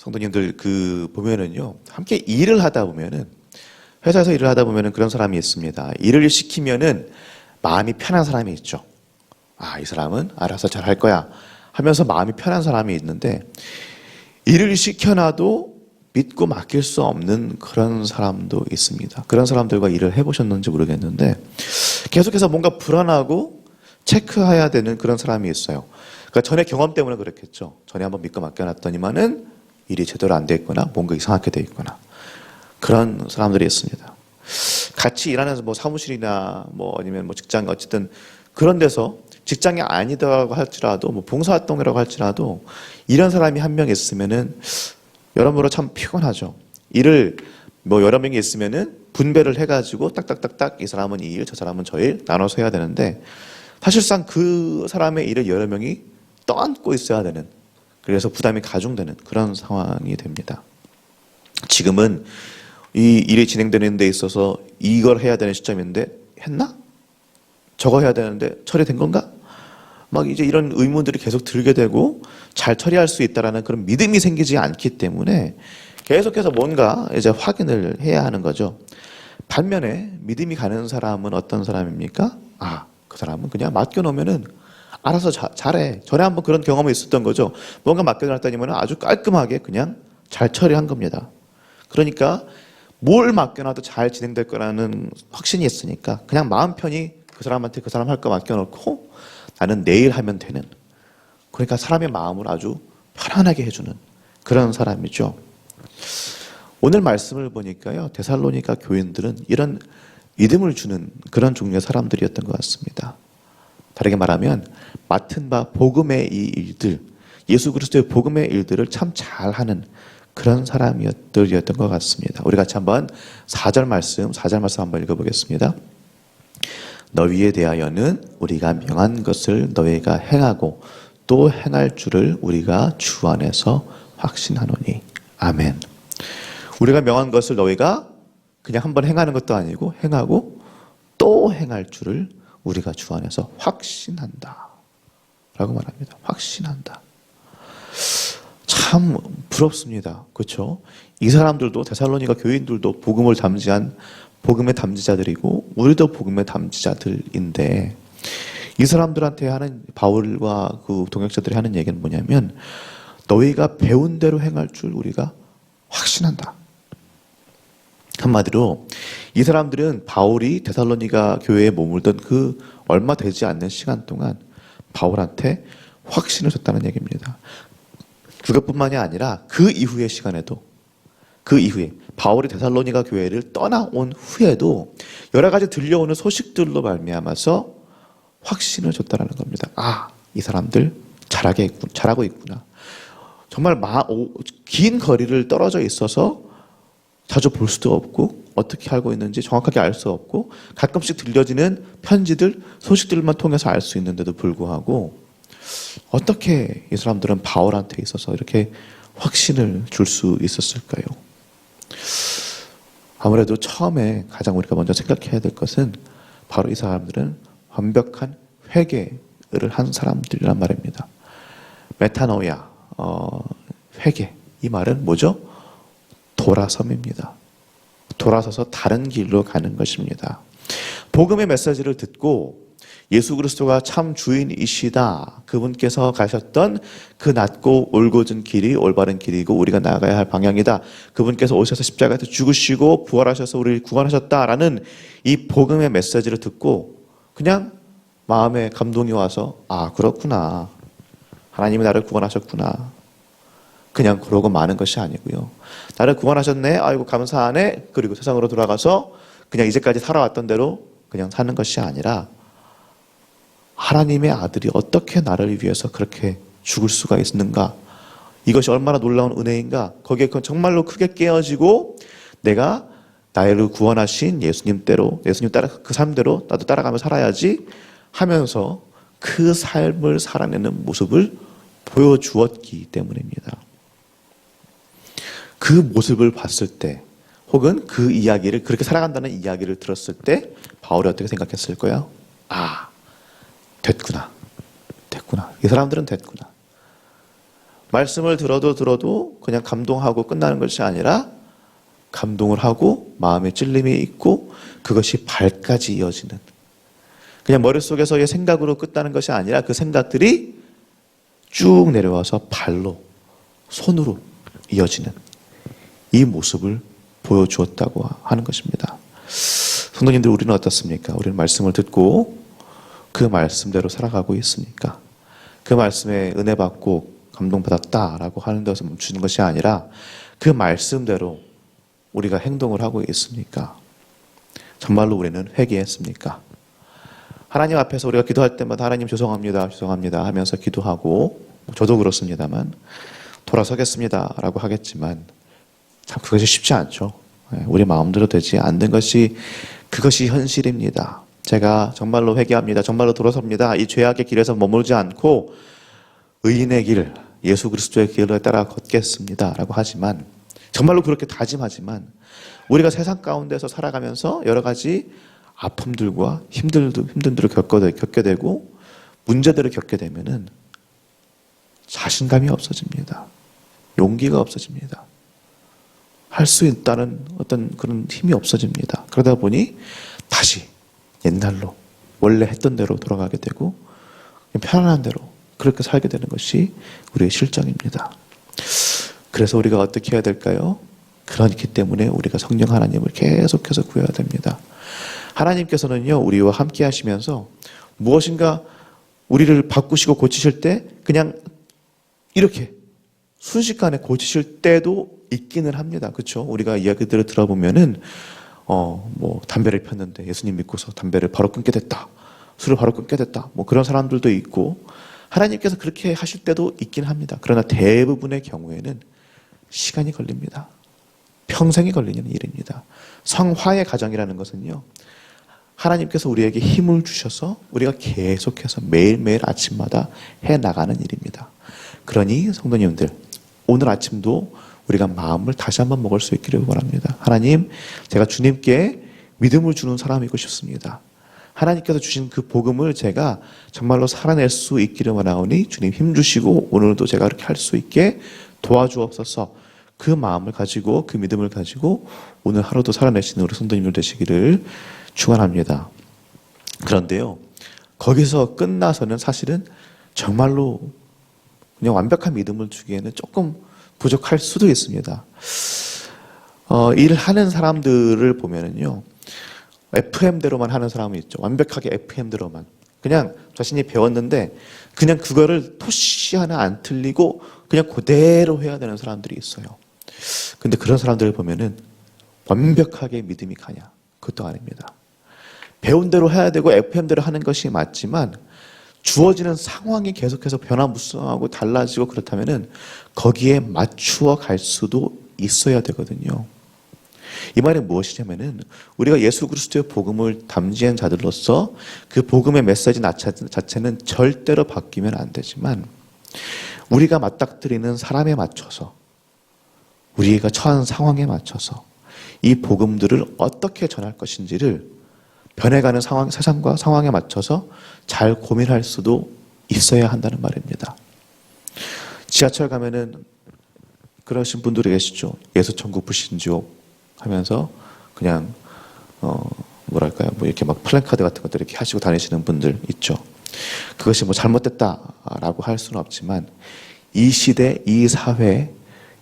성도님들 보면은요, 함께 일을 하다 보면은, 회사에서 일을 하다 보면은 그런 사람이 있습니다. 일을 시키면은 마음이 편한 사람이 있죠. 아, 이 사람은 알아서 잘 할 거야 하면서 마음이 편한 사람이 있는데, 일을 시켜놔도 믿고 맡길 수 없는 그런 사람도 있습니다. 그런 사람들과 일을 해보셨는지 모르겠는데 계속해서 뭔가 불안하고 체크해야 되는 그런 사람이 있어요. 그러니까 전에 경험 때문에 그렇겠죠. 전에 한번 믿고 맡겨놨더니만은 일이 제대로 안 돼 있거나 뭔가 이상하게 돼 있거나 그런 사람들이 있습니다. 같이 일하는 뭐 사무실이나 뭐 아니면 뭐 직장, 어쨌든 그런 데서 직장이 아니더라고 할지라도 뭐 봉사활동이라고 할지라도 이런 사람이 한 명 있으면은 여러모로 참 피곤하죠. 일을 뭐 여러 명이 있으면은 분배를 해가지고 딱딱딱딱 이 사람은 이 일, 저 사람은 저 일 나눠서 해야 되는데 사실상 그 사람의 일을 여러 명이 떠안고 있어야 되는, 그래서 부담이 가중되는 그런 상황이 됩니다. 지금은 이 일이 진행되는 데 있어서 이걸 해야 되는 시점인데 했나? 저거 해야 되는데 처리된 건가? 막 이제 이런 의문들이 계속 들게 되고 잘 처리할 수 있다라는 그런 믿음이 생기지 않기 때문에 계속해서 뭔가 이제 확인을 해야 하는 거죠. 반면에 믿음이 가는 사람은 어떤 사람입니까? 아, 그 사람은 그냥 맡겨놓으면은 알아서 잘해. 전에 한번 그런 경험이 있었던 거죠. 뭔가 맡겨놨더니만 아주 깔끔하게 그냥 잘 처리한 겁니다. 그러니까 뭘 맡겨놔도 잘 진행될 거라는 확신이 있으니까 그냥 마음 편히 그 사람한테 그 사람 할 거 맡겨놓고 나는 내일 하면 되는, 그러니까 사람의 마음을 아주 편안하게 해주는 그런 사람이죠. 오늘 말씀을 보니까요, 데살로니가 교인들은 이런 믿음을 주는 그런 종류의 사람들이었던 것 같습니다. 다르게 말하면 맡은 바 복음의 이 일들, 예수 그리스도의 복음의 일들을 참 잘하는 그런 사람들이었던 것 같습니다. 우리 같이 한번 4절 말씀 한번 읽어보겠습니다. 너희에 대하여는 우리가 명한 것을 너희가 행하고 또 행할 줄을 우리가 주 안에서 확신하노니. 아멘. 우리가 명한 것을 너희가 그냥 한번 행하는 것도 아니고 행하고 또 행할 줄을 우리가 주 안에서 확신한다 라고 말합니다. 확신한다. 참 부럽습니다. 그렇죠? 이 사람들도, 데살로니가 교인들도 복음을 담지한 복음의 담지자들이고 우리도 복음의 담지자들인데, 이 사람들한테 하는, 바울과 그 동역자들이 하는 얘기는 뭐냐면 너희가 배운 대로 행할 줄 우리가 확신한다. 한마디로 이 사람들은 바울이 데살로니가 교회에 머물던 그 얼마 되지 않는 시간 동안 바울한테 확신을 줬다는 얘기입니다. 그것뿐만이 아니라 그 이후의 시간에도, 그 이후에 바울이 데살로니가 교회를 떠나온 후에도 여러 가지 들려오는 소식들로 말미암아서 확신을 줬다는 겁니다. 아, 이 사람들 잘하고 있구나. 정말 긴 거리를 떨어져 있어서 자주 볼 수도 없고 어떻게 알고 있는지 정확하게 알 수 없고 가끔씩 들려지는 편지들, 소식들만 통해서 알 수 있는데도 불구하고 어떻게 이 사람들은 바울한테 있어서 이렇게 확신을 줄 수 있었을까요? 아무래도 처음에 가장 우리가 먼저 생각해야 될 것은 바로 이 사람들은 완벽한 회개를 한 사람들이란 말입니다. 메타노야, 회개. 이 말은 뭐죠? 돌아섬입니다. 돌아서서 다른 길로 가는 것입니다. 복음의 메시지를 듣고 예수 그리스도가 참 주인이시다, 그분께서 가셨던 그 낮고 올곧은 길이 올바른 길이고 우리가 나아가야 할 방향이다, 그분께서 오셔서 십자가에서 죽으시고 부활하셔서 우리를 구원하셨다라는 이 복음의 메시지를 듣고 그냥 마음에 감동이 와서 아, 그렇구나, 하나님이 나를 구원하셨구나, 그냥 그러고 마는 것이 아니고요, 나를 구원하셨네, 아이고 감사하네, 그리고 세상으로 돌아가서 그냥 이제까지 살아왔던 대로 그냥 사는 것이 아니라 하나님의 아들이 어떻게 나를 위해서 그렇게 죽을 수가 있는가, 이것이 얼마나 놀라운 은혜인가, 거기에 정말로 크게 깨어지고 내가 나를 구원하신 예수님대로, 예수님 따라 그 삶대로 나도 따라가며 살아야지 하면서 그 삶을 살아내는 모습을 보여주었기 때문입니다. 그 모습을 봤을 때, 혹은 그 이야기를, 그렇게 살아간다는 이야기를 들었을 때 바울이 어떻게 생각했을 거예요? 아, 됐구나. 이 사람들은 됐구나. 말씀을 들어도 그냥 감동하고 끝나는 것이 아니라 감동을 하고 마음에 찔림이 있고 그것이 발까지 이어지는, 그냥 머릿속에서의 생각으로 끝나는 것이 아니라 그 생각들이 쭉 내려와서 발로, 손으로 이어지는 이 모습을 보여주었다고 하는 것입니다. 성도님들, 우리는 어떻습니까? 우리는 말씀을 듣고 그 말씀대로 살아가고 있습니까? 그 말씀에 은혜 받고 감동받았다라고 하는 데서 멈추는 것이 아니라 그 말씀대로 우리가 행동을 하고 있습니까? 정말로 우리는 회개했습니까? 하나님 앞에서 우리가 기도할 때마다 하나님 죄송합니다 하면서 기도하고, 저도 그렇습니다만 돌아서겠습니다 라고 하겠지만 참 그것이 쉽지 않죠. 우리 마음대로 되지 않는 것이, 그것이 현실입니다. 제가 정말로 회개합니다, 정말로 돌아섭니다, 이 죄악의 길에서 머물지 않고 의인의 길, 예수 그리스도의 길을 따라 걷겠습니다 라고 하지만, 정말로 그렇게 다짐하지만 우리가 세상 가운데서 살아가면서 여러 가지 아픔들과 힘듦들을 겪게 되고 문제들을 겪게 되면은 자신감이 없어집니다. 용기가 없어집니다. 할 수 있다는 어떤 그런 힘이 없어집니다. 그러다 보니 다시 옛날로, 원래 했던 대로 돌아가게 되고 편안한 대로 그렇게 살게 되는 것이 우리의 실정입니다. 그래서 우리가 어떻게 해야 될까요? 그렇기 때문에 우리가 성령 하나님을 계속해서 구해야 됩니다. 하나님께서는요, 우리와 함께 하시면서 무엇인가 우리를 바꾸시고 고치실 때 그냥 이렇게 순식간에 고치실 때도 있기는 합니다. 그렇죠? 우리가 이야기들을 들어보면은 담배를 폈는데 예수님 믿고서 담배를 바로 끊게 됐다, 술을 바로 끊게 됐다, 그런 사람들도 있고, 하나님께서 그렇게 하실 때도 있긴 합니다. 그러나 대부분의 경우에는 시간이 걸립니다. 평생이 걸리는 일입니다. 성화의 과정이라는 것은요, 하나님께서 우리에게 힘을 주셔서 우리가 계속해서 매일매일 아침마다 해나가는 일입니다. 그러니 성도님들, 오늘 아침도 우리가 마음을 다시 한번 먹을 수 있기를 바랍니다. 하나님, 제가 주님께 믿음을 주는 사람이고 싶습니다. 하나님께서 주신 그 복음을 제가 정말로 살아낼 수 있기를 원하오니 주님 힘주시고 오늘도 제가 그렇게 할 수 있게 도와주옵소서. 그 마음을 가지고, 그 믿음을 가지고 오늘 하루도 살아내시는 우리 성도님들 되시기를 축원합니다. 그런데요, 거기서 끝나서는 사실은 정말로 그냥 완벽한 믿음을 주기에는 조금 부족할 수도 있습니다. 일하는 사람들을 보면은요, FM대로만 하는 사람이 있죠. 완벽하게 FM대로만. 그냥 자신이 배웠는데 그냥 그거를 토시 하나 안 틀리고 그냥 그대로 해야 되는 사람들이 있어요. 근데 그런 사람들을 보면은 완벽하게 믿음이 가냐? 그것도 아닙니다. 배운 대로 해야 되고 FM대로 하는 것이 맞지만 주어지는 상황이 계속해서 변화무쌍하고 달라지고 그렇다면은 거기에 맞추어 갈 수도 있어야 되거든요. 이 말이 무엇이냐면은 우리가 예수 그리스도의 복음을 담지한 자들로서 그 복음의 메시지 자체는 절대로 바뀌면 안 되지만, 우리가 맞닥뜨리는 사람에 맞춰서, 우리가 처한 상황에 맞춰서 이 복음들을 어떻게 전할 것인지를 변해가는 세상과 상황에 맞춰서 잘 고민할 수도 있어야 한다는 말입니다. 지하철 가면은 그러신 분들이 계시죠. 예수천국 불신지옥 하면서 그냥 뭐랄까요, 이렇게 막 플랜카드 같은 것들 이렇게 하시고 다니시는 분들 있죠. 그것이 잘못됐다라고 할 수는 없지만 이 시대, 이 사회,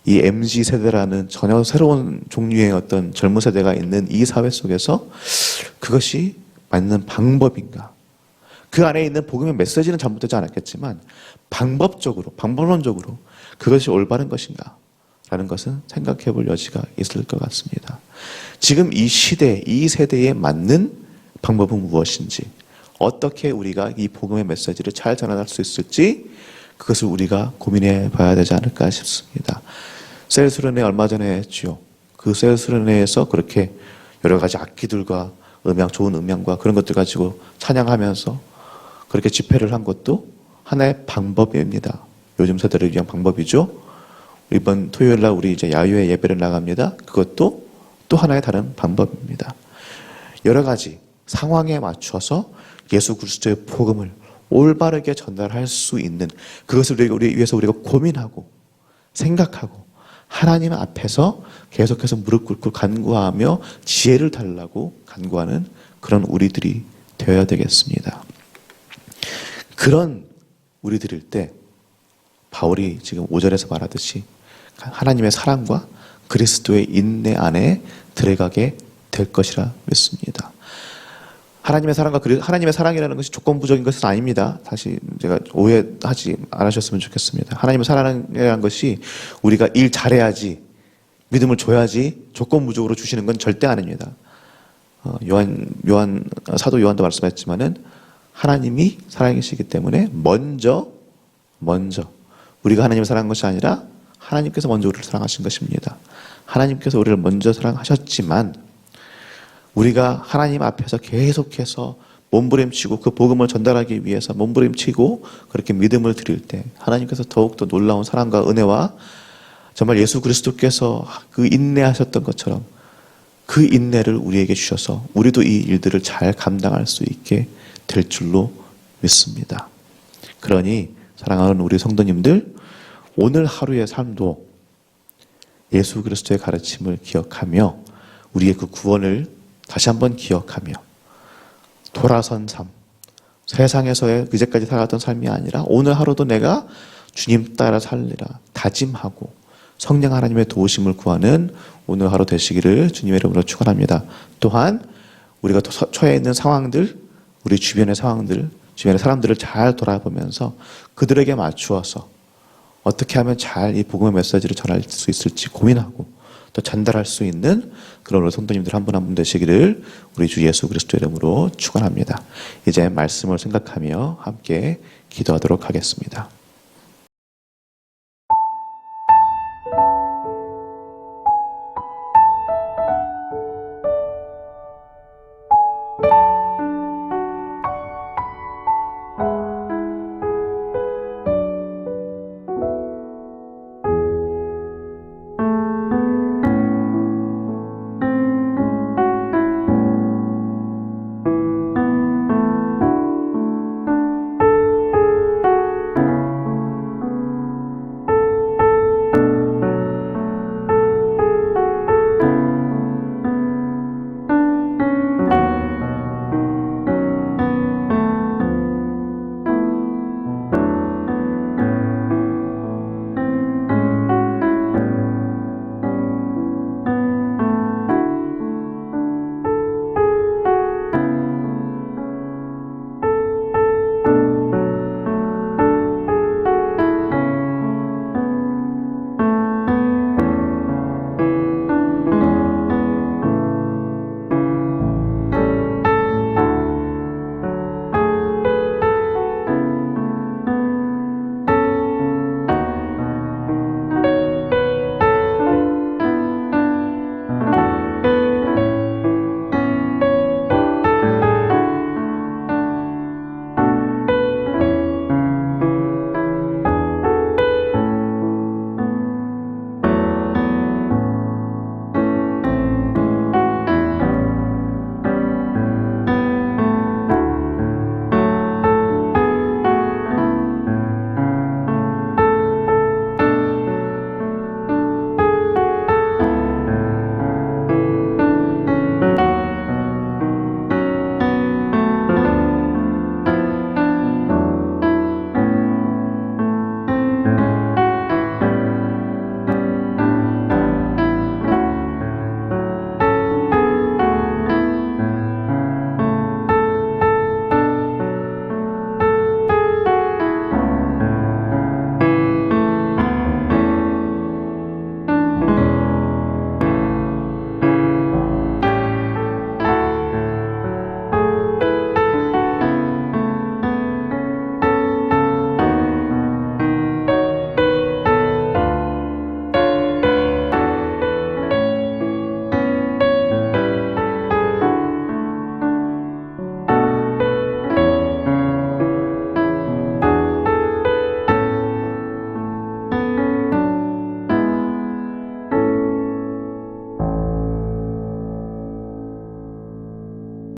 이 MZ 세대라는 전혀 새로운 종류의 어떤 젊은 세대가 있는 이 사회 속에서 그것이 맞는 방법인가? 그 안에 있는 복음의 메시지는 잘못되지 않았겠지만 방법론적으로 그것이 올바른 것인가? 라는 것은 생각해 볼 여지가 있을 것 같습니다. 지금 이 시대, 이 세대에 맞는 방법은 무엇인지, 어떻게 우리가 이 복음의 메시지를 잘 전환할 수 있을지, 그것을 우리가 고민해 봐야 되지 않을까 싶습니다. 셀수련회 얼마 전에 했지요. 그 셀수련회에서 그렇게 여러 가지 악기들과 좋은 음향과 그런 것들 가지고 찬양하면서 그렇게 집회를 한 것도 하나의 방법입니다. 요즘 세대를 위한 방법이죠. 이번 토요일 날 우리 이제 야유회 예배를 나갑니다. 그것도 또 하나의 다른 방법입니다. 여러 가지 상황에 맞춰서 예수 그리스도의 복음을 올바르게 전달할 수 있는, 그것을 위해서 우리가 고민하고 생각하고 하나님 앞에서 계속해서 무릎 꿇고 간구하며 지혜를 달라고 간구하는 그런 우리들이 되어야 되겠습니다. 그런 우리들일 때 바울이 지금 5절에서 말하듯이 하나님의 사랑과 그리스도의 인내 안에 들어가게 될 것이라 믿습니다. 하나님의 사랑과 하나님의 사랑이라는 것이 조건부적인 것은 아닙니다. 다시 제가 오해하지 않으셨으면 좋겠습니다. 하나님의 사랑이라는 것이 우리가 일 잘해야지, 믿음을 줘야지 조건부적으로 주시는 건 절대 아닙니다. 사도 요한도 말씀했지만은 하나님이 사랑이시기 때문에 먼저 우리가 하나님을 사랑한 것이 아니라 하나님께서 먼저 우리를 사랑하신 것입니다. 하나님께서 우리를 먼저 사랑하셨지만 우리가 하나님 앞에서 계속해서 몸부림치고 그 복음을 전달하기 위해서 몸부림치고 그렇게 믿음을 드릴 때 하나님께서 더욱더 놀라운 사랑과 은혜와 정말 예수 그리스도께서 그 인내하셨던 것처럼 그 인내를 우리에게 주셔서 우리도 이 일들을 잘 감당할 수 있게 될 줄로 믿습니다. 그러니 사랑하는 우리 성도님들, 오늘 하루의 삶도 예수 그리스도의 가르침을 기억하며 우리의 그 구원을 다시 한번 기억하며 돌아선 삶, 세상에서의 이제까지 살았던 삶이 아니라 오늘 하루도 내가 주님 따라 살리라 다짐하고 성령 하나님의 도우심을 구하는 오늘 하루 되시기를 주님의 이름으로 축원합니다. 또한 우리가 처해 있는 상황들, 우리 주변의 상황들, 주변의 사람들을 잘 돌아보면서 그들에게 맞추어서 어떻게 하면 잘 이 복음의 메시지를 전할 수 있을지 고민하고 또 전달할 수 있는 그런 우리 성도님들 한 분 한 분 되시기를 우리 주 예수 그리스도 이름으로 축원합니다. 이제 말씀을 생각하며 함께 기도하도록 하겠습니다.